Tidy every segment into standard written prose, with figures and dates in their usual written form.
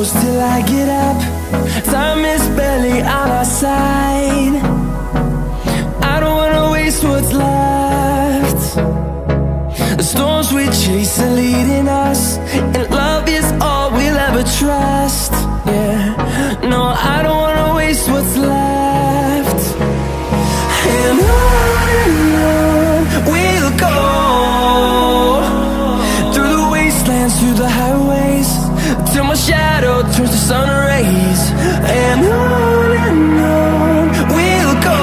close till I get up. Time is barely on our side. I don't wanna waste what's left. The storms we chase are leading us, and love is all we'll ever trust. Yeah, no, I don't wanna waste what's left. And on we'll go, through the wastelands, through the highways, till my shadow turns to sun rays. And on we'll go,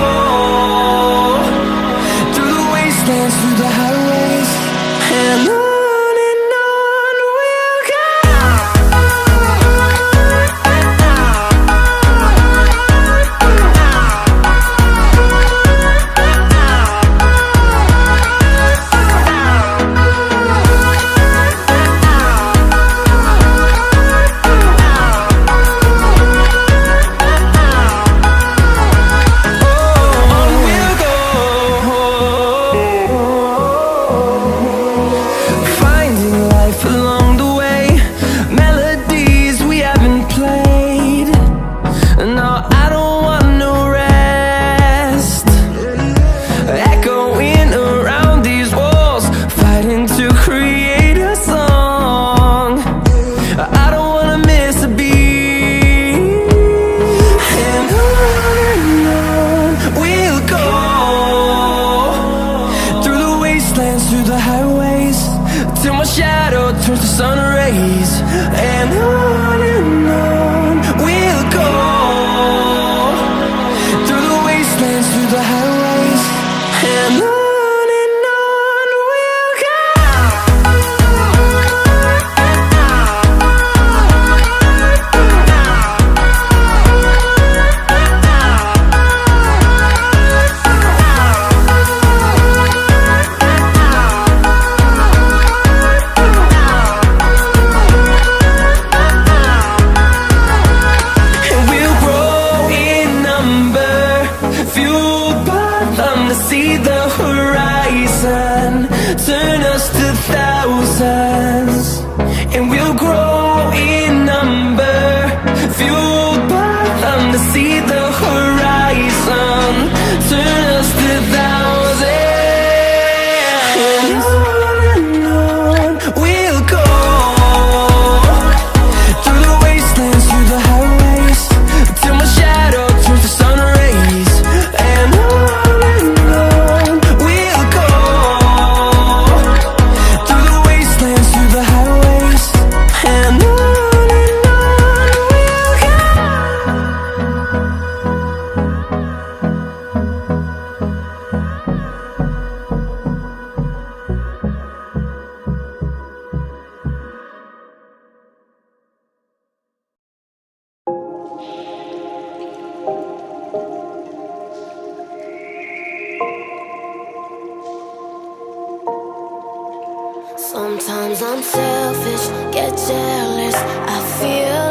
through the wastelands, through the highways, and on we'll go. Through the highways, till my shadow turns to sun rays. And on we'll go, through the wastelands, through the highways, and on we'll go. See the horizon, turn us to thousands, and we'll grow in number, fueled by them. To see the horizon, turn us to thousands, and on we'll go, through the wastelands, through the highways, till my shadow turns to sun rays. And sometimes I'm selfish, get jealous, I feel